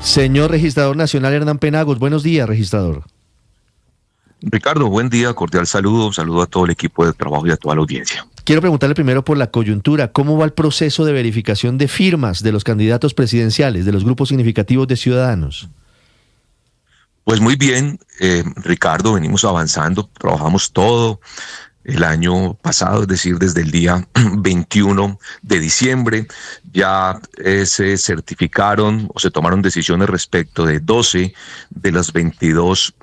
Señor registrador nacional Hernán Penagos, buenos días, registrador. Ricardo, buen día, cordial saludo, saludo a todo el equipo de trabajo y a toda la audiencia. Quiero preguntarle primero por la coyuntura, ¿cómo va el proceso de verificación de firmas de los candidatos presidenciales, de los grupos significativos de ciudadanos? Pues muy bien, Ricardo, venimos avanzando, trabajamos todo el año pasado, es decir, desde el día 21 de diciembre, ya se certificaron o se tomaron decisiones respecto de 12 de las 22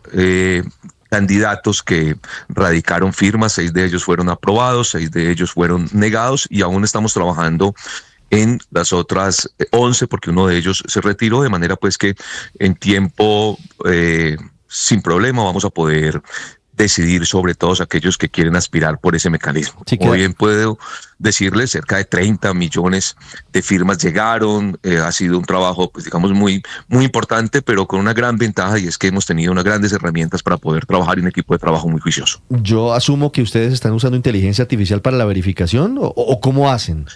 candidatos que radicaron firmas, 6 de ellos fueron aprobados, 6 de ellos fueron negados y aún estamos trabajando en las otras 11 porque uno de ellos se retiró, de manera pues que en tiempo sin problema vamos a poder decidir sobre todos aquellos que quieren aspirar por ese mecanismo. Sí, como bien puedo decirles, cerca de 30 millones de firmas llegaron, ha sido un trabajo, pues digamos, muy importante, pero con una gran ventaja y es que hemos tenido unas grandes herramientas para poder trabajar en un equipo de trabajo muy juicioso. Yo asumo que ustedes están usando inteligencia artificial para la verificación, ¿o cómo hacen?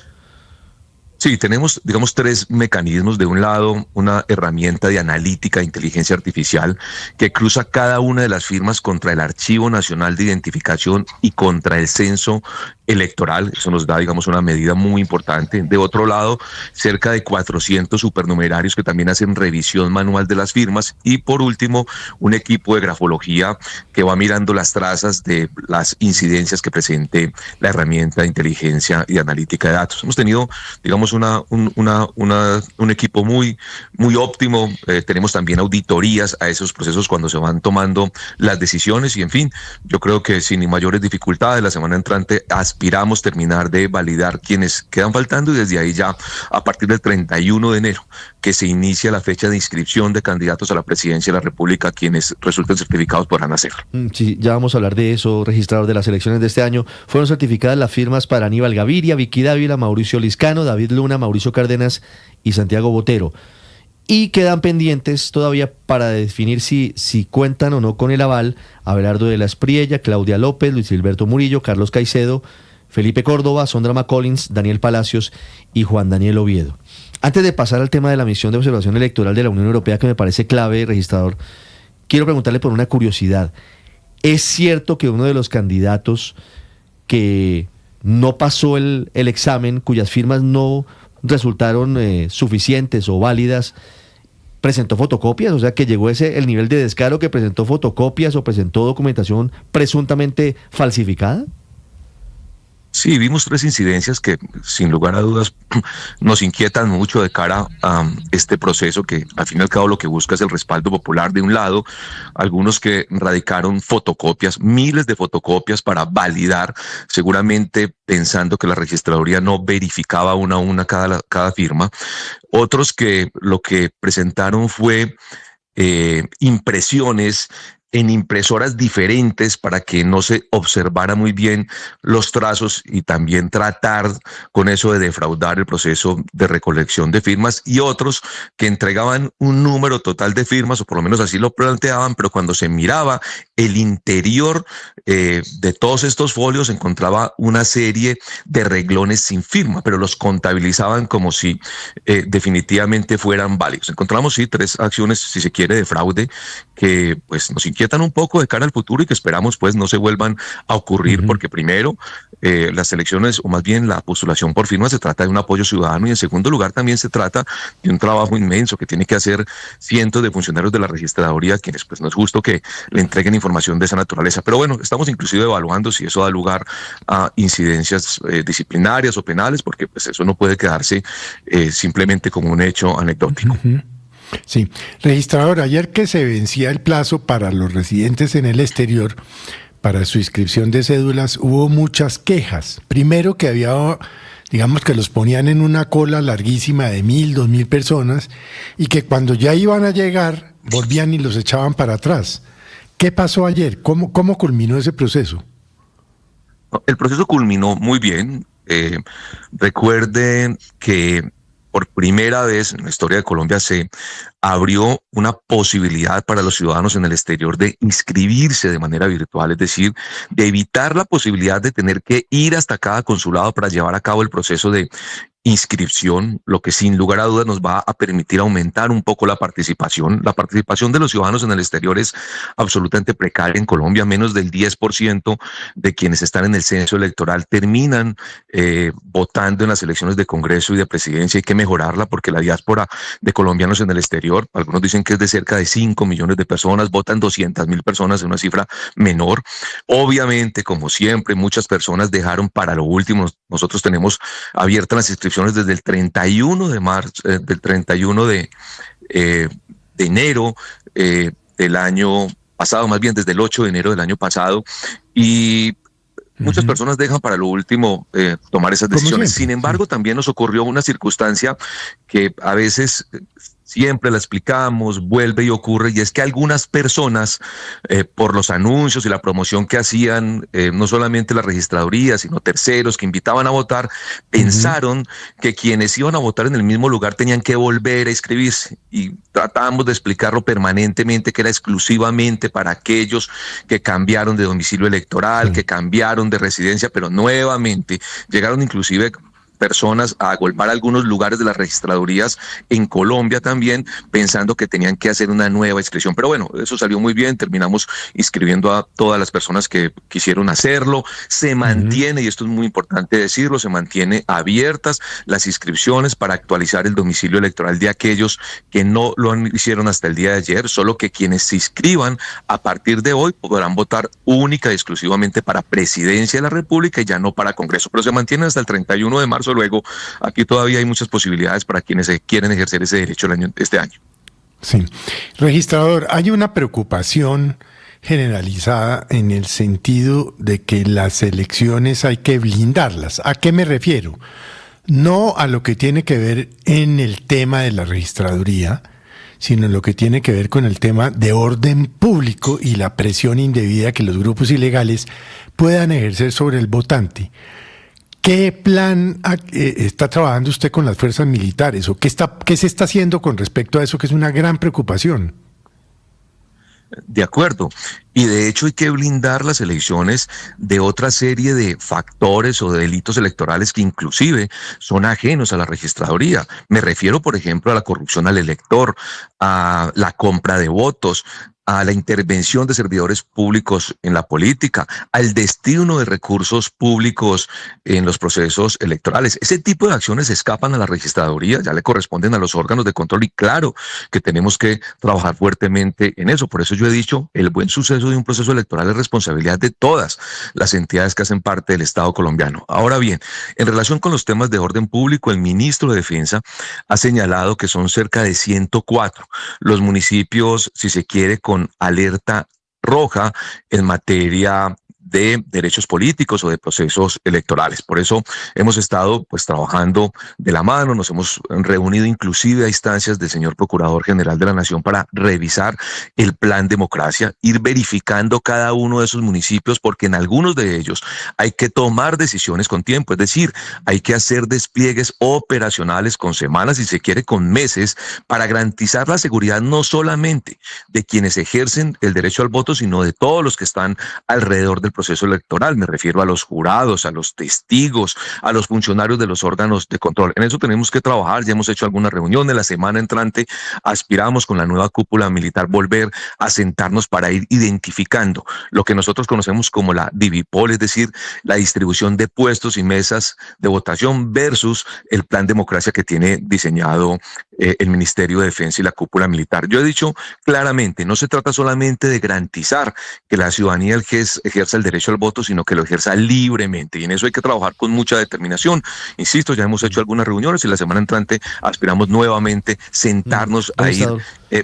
Sí, tenemos, digamos, 3 mecanismos. De un lado, una herramienta de analítica de inteligencia artificial que cruza cada una de las firmas contra el Archivo Nacional de Identificación y contra el censo electoral. Eso nos da, digamos, una medida muy importante. De otro lado, cerca de 400 supernumerarios que también hacen revisión manual de las firmas. Y por último, un equipo de grafología que va mirando las trazas de las incidencias que presente la herramienta de inteligencia y analítica de datos. Hemos tenido, digamos, un equipo muy óptimo. Tenemos también auditorías a esos procesos cuando se van tomando las decisiones y en fin, yo creo que sin mayores dificultades la semana entrante aspiramos terminar de validar quienes quedan faltando y desde ahí ya a partir del 31 de enero que se inicia la fecha de inscripción de candidatos a la presidencia de la República, quienes resulten certificados podrán hacerlo. Sí, ya vamos a hablar de eso, registrador, de las elecciones de este año. Fueron certificadas las firmas para Aníbal Gaviria, Vicky Dávila, Mauricio Liscano, David Luna, Mauricio Cárdenas y Santiago Botero. Y quedan pendientes todavía para definir si cuentan o no con el aval Abelardo de la Espriella, Claudia López, Luis Gilberto Murillo, Carlos Caicedo, Felipe Córdoba, Sondra McCollins, Daniel Palacios y Juan Daniel Oviedo. Antes de pasar al tema de la misión de observación electoral de la Unión Europea, que me parece clave, registrador, quiero preguntarle por una curiosidad. ¿Es cierto que uno de los candidatos que no pasó el examen, cuyas firmas no resultaron suficientes o válidas, presentó fotocopias? O sea, que llegó el nivel de descaro que presentó fotocopias o presentó documentación presuntamente falsificada. Sí, vimos 3 incidencias que sin lugar a dudas nos inquietan mucho de cara a este proceso que al fin y al cabo lo que busca es el respaldo popular. De un lado, algunos que radicaron fotocopias, miles de fotocopias para validar, seguramente pensando que la registraduría no verificaba una a una cada firma. Otros que lo que presentaron fue impresiones en impresoras diferentes para que no se observara muy bien los trazos y también tratar con eso de defraudar el proceso de recolección de firmas, y otros que entregaban un número total de firmas, o por lo menos así lo planteaban, pero cuando se miraba el interior de todos estos folios se encontraba una serie de reglones sin firma, pero los contabilizaban como si definitivamente fueran válidos. Encontramos sí 3 acciones, si se quiere, de fraude que pues nos inquietan un poco de cara al futuro y que esperamos pues no se vuelvan a ocurrir, porque primero las elecciones, o más bien la postulación por firma, se trata de un apoyo ciudadano, y en segundo lugar también se trata de un trabajo inmenso que tiene que hacer cientos de funcionarios de la registraduría, quienes pues no es justo que le entreguen información de esa naturaleza. Pero bueno, estamos inclusive evaluando si eso da lugar a incidencias disciplinarias o penales, porque pues eso no puede quedarse simplemente como un hecho anecdótico. Sí, registrador, ayer que se vencía el plazo para los residentes en el exterior para su inscripción de cédulas, hubo muchas quejas. Primero, que había, digamos, que los ponían en una cola larguísima de 1.000, 2.000 personas, y que cuando ya iban a llegar volvían y los echaban para atrás. ¿Qué pasó ayer? ¿Cómo culminó ese proceso? El proceso culminó muy bien. Recuerden que por primera vez en la historia de Colombia se abrió una posibilidad para los ciudadanos en el exterior de inscribirse de manera virtual, es decir, de evitar la posibilidad de tener que ir hasta cada consulado para llevar a cabo el proceso de inscripción, lo que sin lugar a dudas nos va a permitir aumentar un poco la participación. La participación de los ciudadanos en el exterior es absolutamente precaria en Colombia. Menos del 10% de quienes están en el censo electoral terminan votando en las elecciones de Congreso y de Presidencia. Hay que mejorarla porque la diáspora de colombianos en el exterior, algunos dicen que es de cerca de 5 millones de personas, votan 200.000 personas, es una cifra menor. Obviamente, como siempre, muchas personas dejaron para lo último. Nosotros tenemos abiertas las inscripciones desde el 31 de marzo, del 31 de enero del año pasado, más bien desde el 8 de enero del año pasado, y muchas personas dejan para lo último tomar esas decisiones. Sin embargo, también nos ocurrió una circunstancia que a veces siempre la explicamos, vuelve y ocurre, y es que algunas personas, por los anuncios y la promoción que hacían, no solamente la registraduría, sino terceros que invitaban a votar, pensaron que quienes iban a votar en el mismo lugar tenían que volver a inscribirse, y tratamos de explicarlo permanentemente que era exclusivamente para aquellos que cambiaron de domicilio electoral, que cambiaron de residencia, pero nuevamente llegaron inclusive personas a golpear algunos lugares de las registradurías en Colombia también, pensando que tenían que hacer una nueva inscripción. Pero bueno, eso salió muy bien, terminamos inscribiendo a todas las personas que quisieron hacerlo. Se mantiene, y esto es muy importante decirlo, se mantiene abiertas las inscripciones para actualizar el domicilio electoral de aquellos que no lo hicieron hasta el día de ayer, solo que quienes se inscriban a partir de hoy podrán votar única y exclusivamente para Presidencia de la República y ya no para Congreso, pero se mantiene hasta el 31 de marzo. Luego, aquí todavía hay muchas posibilidades para quienes quieren ejercer ese derecho este año. Sí. Registrador, hay una preocupación generalizada en el sentido de que las elecciones hay que blindarlas. ¿A qué me refiero? No a lo que tiene que ver en el tema de la registraduría, sino en lo que tiene que ver con el tema de orden público y la presión indebida que los grupos ilegales puedan ejercer sobre el votante. ¿Qué plan está trabajando usted con las fuerzas militares o qué se está haciendo con respecto a eso, que es una gran preocupación? De acuerdo. Y de hecho hay que blindar las elecciones de otra serie de factores o de delitos electorales que inclusive son ajenos a la registraduría. Me refiero, por ejemplo, a la corrupción al elector, a la compra de votos, a la intervención de servidores públicos en la política, al destino de recursos públicos en los procesos electorales. Ese tipo de acciones escapan a la registraduría, ya le corresponden a los órganos de control, y claro que tenemos que trabajar fuertemente en eso. Por eso yo he dicho, el buen suceso de un proceso electoral es responsabilidad de todas las entidades que hacen parte del Estado colombiano. Ahora bien, en relación con los temas de orden público, el ministro de Defensa ha señalado que son cerca de 104 los municipios, si se quiere, con alerta roja en materia de derechos políticos o de procesos electorales. Por eso hemos estado trabajando de la mano, nos hemos reunido inclusive a instancias del señor Procurador General de la Nación para revisar el plan democracia, ir verificando cada uno de esos municipios, porque en algunos de ellos hay que tomar decisiones con tiempo, es decir, hay que hacer despliegues operacionales con semanas, si se quiere con meses, para garantizar la seguridad no solamente de quienes ejercen el derecho al voto, sino de todos los que están alrededor del proceso electoral. Me refiero a los jurados, a los testigos, a los funcionarios de los órganos de control. En eso tenemos que trabajar. Ya hemos hecho algunas reuniones. La semana entrante aspiramos con la nueva cúpula militar volver a sentarnos para ir identificando lo que nosotros conocemos como la divipol, es decir, la distribución de puestos y mesas de votación versus el plan democracia que tiene diseñado el Ministerio de Defensa y la cúpula militar. Yo he dicho claramente, no se trata solamente de garantizar que la ciudadanía ejerza el derecho al voto, sino que lo ejerza libremente, y en eso hay que trabajar con mucha determinación. Insisto, ya hemos hecho algunas reuniones y la semana entrante aspiramos nuevamente sentarnos a ir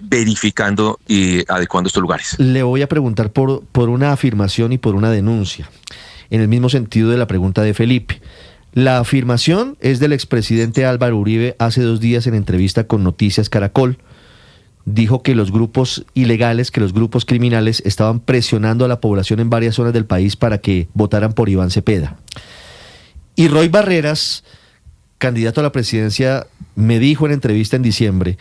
verificando y adecuando estos lugares. Le voy a preguntar por una afirmación y por una denuncia, en el mismo sentido de la pregunta de Felipe. La afirmación es del expresidente Álvaro Uribe hace 2 días en entrevista con Noticias Caracol. Dijo que los grupos ilegales, que los grupos criminales estaban presionando a la población en varias zonas del país para que votaran por Iván Cepeda. Y Roy Barreras, candidato a la presidencia, me dijo en entrevista en diciembre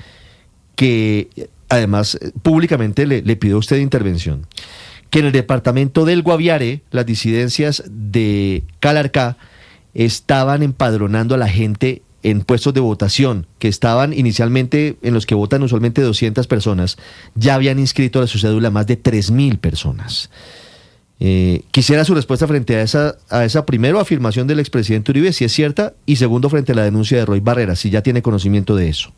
que, además, públicamente le pidió a usted intervención, que en el departamento del Guaviare, las disidencias de Calarcá estaban empadronando a la gente en puestos de votación que estaban inicialmente, en los que votan usualmente 200 personas, ya habían inscrito a su cédula más de 3.000 personas. Quisiera su respuesta frente a esa primero afirmación del expresidente Uribe, si es cierta, y segundo, frente a la denuncia de Roy Barreras, si ya tiene conocimiento de eso.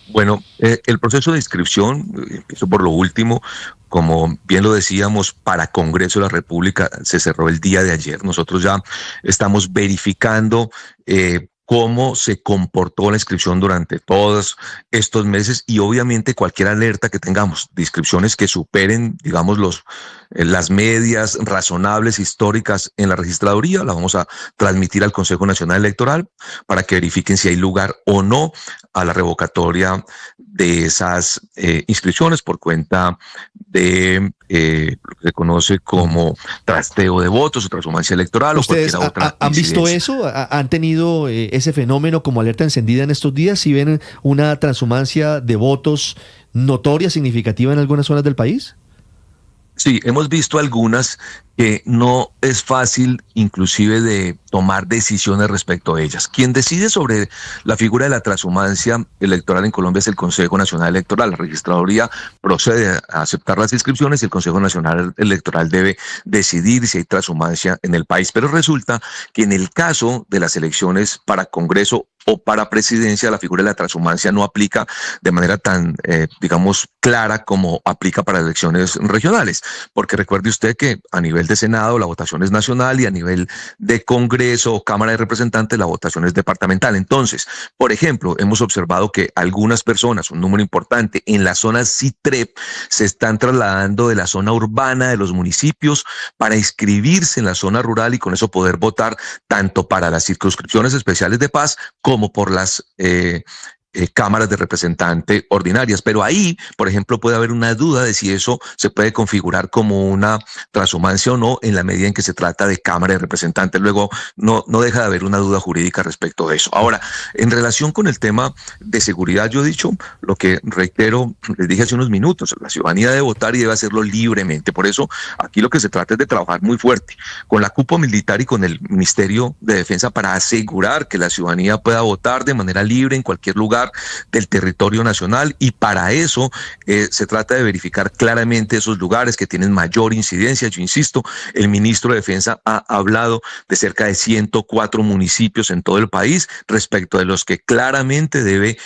Bueno, el proceso de inscripción, empiezo por lo último, como bien lo decíamos, para Congreso de la República se cerró el día de ayer. Nosotros ya estamos verificando cómo se comportó la inscripción durante todos estos meses y obviamente cualquier alerta que tengamos de inscripciones que superen, digamos, las medias razonables históricas en la registraduría, la vamos a transmitir al Consejo Nacional Electoral para que verifiquen si hay lugar o no a la revocatoria de esas inscripciones por cuenta de lo que se conoce como trasteo de votos o transhumancia electoral o cualquier otra ¿Han visto eso? ¿Han tenido ese fenómeno como alerta encendida en estos días? ¿Si ven una transhumancia de votos notoria, significativa en algunas zonas del país? Sí, hemos visto algunas que no es fácil inclusive de tomar decisiones respecto a ellas. Quien decide sobre la figura de la transhumancia electoral en Colombia es el Consejo Nacional Electoral. La registraduría procede a aceptar las inscripciones y el Consejo Nacional Electoral debe decidir si hay transhumancia en el país. Pero resulta que en el caso de las elecciones para Congreso o para presidencia, la figura de la transhumancia no aplica de manera tan, digamos, clara como aplica para elecciones regionales. Porque recuerde usted que a nivel de Senado la votación es nacional y a nivel de Congreso o Cámara de Representantes la votación es departamental. Entonces, por ejemplo, hemos observado que algunas personas, un número importante, en la zona CITREP se están trasladando de la zona urbana de los municipios para inscribirse en la zona rural y con eso poder votar tanto para las circunscripciones especiales de paz como por las cámaras de representante ordinarias. Pero ahí, por ejemplo, puede haber una duda de si eso se puede configurar como una transhumancia o no en la medida en que se trata de cámara de representantes. Luego, no deja de haber una duda jurídica respecto de eso. Ahora, en relación con el tema de seguridad, yo he dicho lo que reitero, les dije hace unos minutos, la ciudadanía debe votar y debe hacerlo libremente. Por eso, aquí lo que se trata es de trabajar muy fuerte con la cupo militar y con el Ministerio de Defensa para asegurar que la ciudadanía pueda votar de manera libre en cualquier lugar del territorio nacional y para eso se trata de verificar claramente esos lugares que tienen mayor incidencia. Yo insisto, el ministro de Defensa ha hablado de cerca de 104 municipios en todo el país respecto de los que claramente debe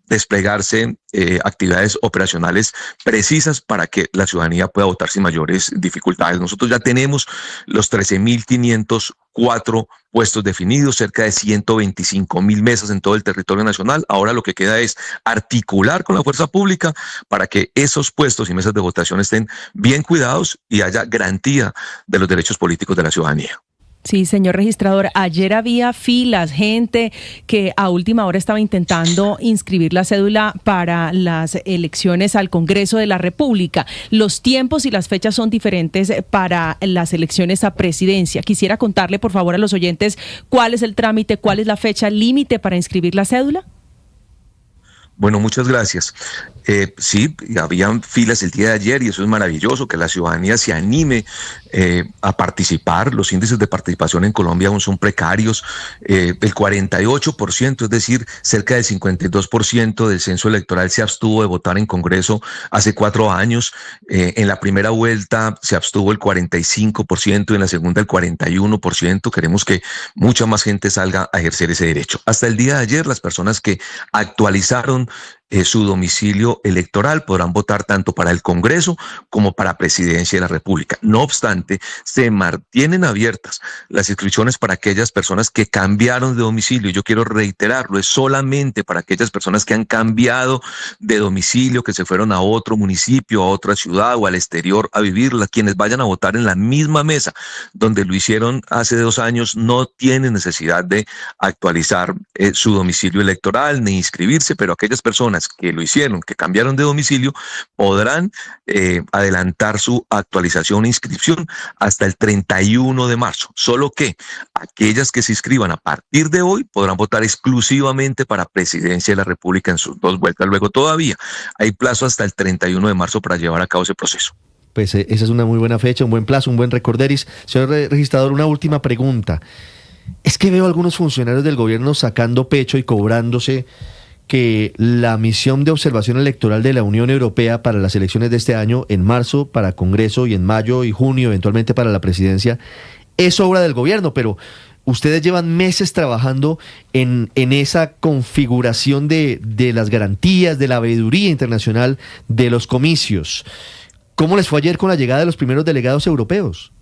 desplegarse actividades operacionales precisas para que la ciudadanía pueda votar sin mayores dificultades. Nosotros ya tenemos los 13.504 puestos definidos, cerca de 125.000 mesas en todo el territorio nacional. Ahora lo que queda es articular con la fuerza pública para que esos puestos y mesas de votación estén bien cuidados y haya garantía de los derechos políticos de la ciudadanía. Sí, señor registrador, ayer había filas, gente que a última hora estaba intentando inscribir la cédula para las elecciones al Congreso de la República. Los tiempos y las fechas son diferentes para las elecciones a presidencia. Quisiera contarle, por favor, a los oyentes cuál es el trámite, cuál es la fecha límite para inscribir la cédula. Bueno, muchas gracias. Sí, habían filas el día de ayer y eso es maravilloso, que la ciudadanía se anime a participar. Los índices de participación en Colombia aún son precarios. El 48%, es decir, cerca del 52% del censo electoral se abstuvo de votar en Congreso hace 4 años. En la primera vuelta se abstuvo el 45% y en la segunda el 41%. Queremos que mucha más gente salga a ejercer ese derecho. Hasta el día de ayer, las personas que actualizaron su domicilio electoral podrán votar tanto para el Congreso como para Presidencia de la República. No obstante, se mantienen abiertas las inscripciones para aquellas personas que cambiaron de domicilio. Yo quiero reiterarlo, es solamente para aquellas personas que han cambiado de domicilio, que se fueron a otro municipio, a otra ciudad o al exterior a vivirla. Quienes vayan a votar en la misma mesa donde lo hicieron hace 2 años no tienen necesidad de actualizar su domicilio electoral ni inscribirse, pero aquellas personas que lo hicieron, que cambiaron de domicilio, podrán adelantar su actualización e inscripción hasta el 31 de marzo. Solo que aquellas que se inscriban a partir de hoy podrán votar exclusivamente para Presidencia de la República en sus 2 vueltas. Luego todavía hay plazo hasta el 31 de marzo para llevar a cabo ese proceso. Pues esa es una muy buena fecha, un buen plazo, un buen recorderis. Señor registrador, una última pregunta. Es que veo a algunos funcionarios del gobierno sacando pecho y cobrándose que la misión de observación electoral de la Unión Europea para las elecciones de este año, en marzo para Congreso y en mayo y junio eventualmente para la presidencia, es obra del gobierno, pero ustedes llevan meses trabajando en esa configuración de las garantías, de la veeduría internacional de los comicios. ¿Cómo les fue ayer con la llegada de los primeros delegados europeos?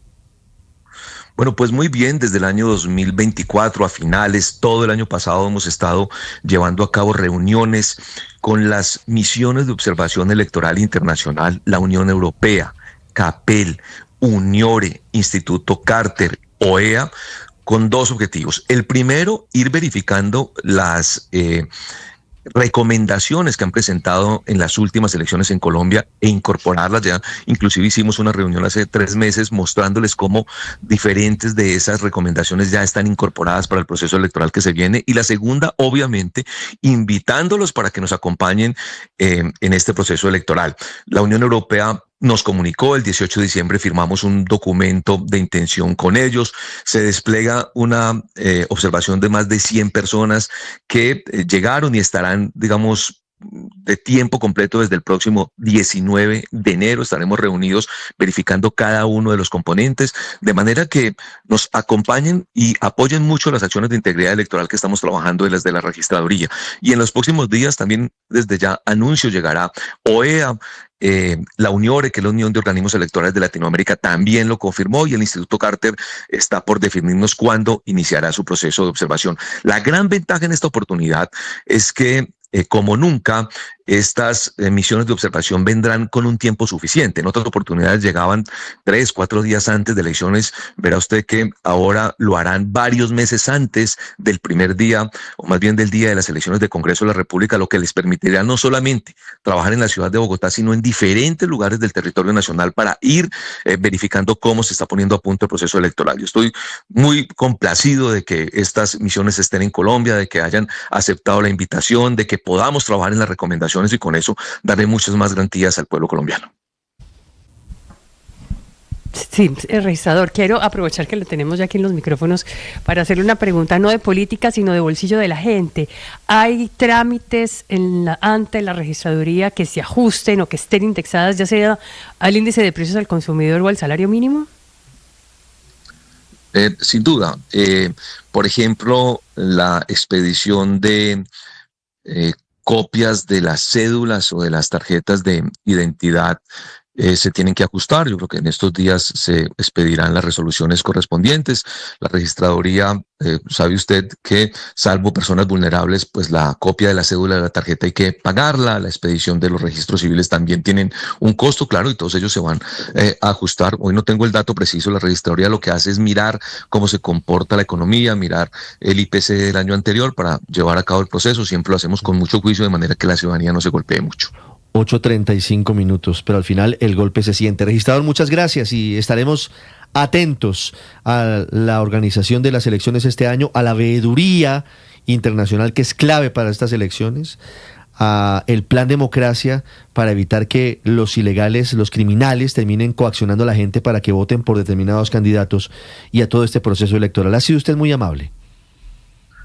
Bueno, pues muy bien, desde el año 2024 a finales, todo el año pasado hemos estado llevando a cabo reuniones con las misiones de observación electoral internacional, la Unión Europea, CAPEL, UNIORE, Instituto Carter, OEA, con dos objetivos. El primero, ir verificando las recomendaciones que han presentado en las últimas elecciones en Colombia e incorporarlas ya. Inclusive hicimos una reunión hace 3 meses mostrándoles cómo diferentes de esas recomendaciones ya están incorporadas para el proceso electoral que se viene. Y la segunda, obviamente, invitándolos para que nos acompañen en este proceso electoral. La Unión Europea nos comunicó, el 18 de diciembre firmamos un documento de intención con ellos, se despliega una observación de más de 100 personas que llegaron y estarán, digamos, de tiempo completo desde el próximo 19 de enero. Estaremos reunidos verificando cada uno de los componentes, de manera que nos acompañen y apoyen mucho las acciones de integridad electoral que estamos trabajando de la registraduría. Y en los próximos días también, desde ya, anuncio llegará OEA. La UNIORE, que es la Unión de Organismos Electorales de Latinoamérica, también lo confirmó, y el Instituto Carter está por definirnos cuándo iniciará su proceso de observación. La gran ventaja en esta oportunidad es que como nunca, estas misiones de observación vendrán con un tiempo suficiente. En otras oportunidades llegaban 3, 4 días antes de elecciones. Verá usted que ahora lo harán varios meses antes del primer día, o más bien del día de las elecciones de Congreso de la República, lo que les permitirá no solamente trabajar en la ciudad de Bogotá, sino en diferentes lugares del territorio nacional para ir verificando cómo se está poniendo a punto el proceso electoral. Yo estoy muy complacido de que estas misiones estén en Colombia, de que hayan aceptado la invitación, de que podamos trabajar en las recomendaciones, y con eso daré muchas más garantías al pueblo colombiano. Sí, registrador, quiero aprovechar que lo tenemos ya aquí en los micrófonos para hacerle una pregunta no de política, sino de bolsillo de la gente. ¿Hay trámites ante la registraduría que se ajusten o que estén indexadas, ya sea al índice de precios al consumidor o al salario mínimo? Sin duda. Por ejemplo, la expedición de copias de las cédulas o de las tarjetas de identidad se tienen que ajustar. Yo creo que en estos días se expedirán las resoluciones correspondientes. La registraduría, sabe usted que salvo personas vulnerables, pues la copia de la cédula de la tarjeta hay que pagarla. La expedición de los registros civiles también tienen un costo, claro, y todos ellos se van a ajustar. Hoy no tengo el dato preciso. La registraduría lo que hace es mirar cómo se comporta la economía, mirar el IPC del año anterior para llevar a cabo el proceso. Siempre lo hacemos con mucho juicio, de manera que la ciudadanía no se golpee mucho. 8:35 minutos, pero al final el golpe se siente. Registrador, muchas gracias, y estaremos atentos a la organización de las elecciones este año, a la veeduría internacional que es clave para estas elecciones, a el plan democracia para evitar que los ilegales, los criminales terminen coaccionando a la gente para que voten por determinados candidatos, y a todo este proceso electoral. Ha sido usted muy amable.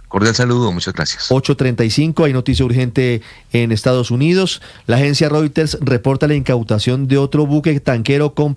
Cordial saludo, muchas gracias. 8:35, hay noticia urgente en Estados Unidos. La agencia Reuters reporta la incautación de otro buque tanquero con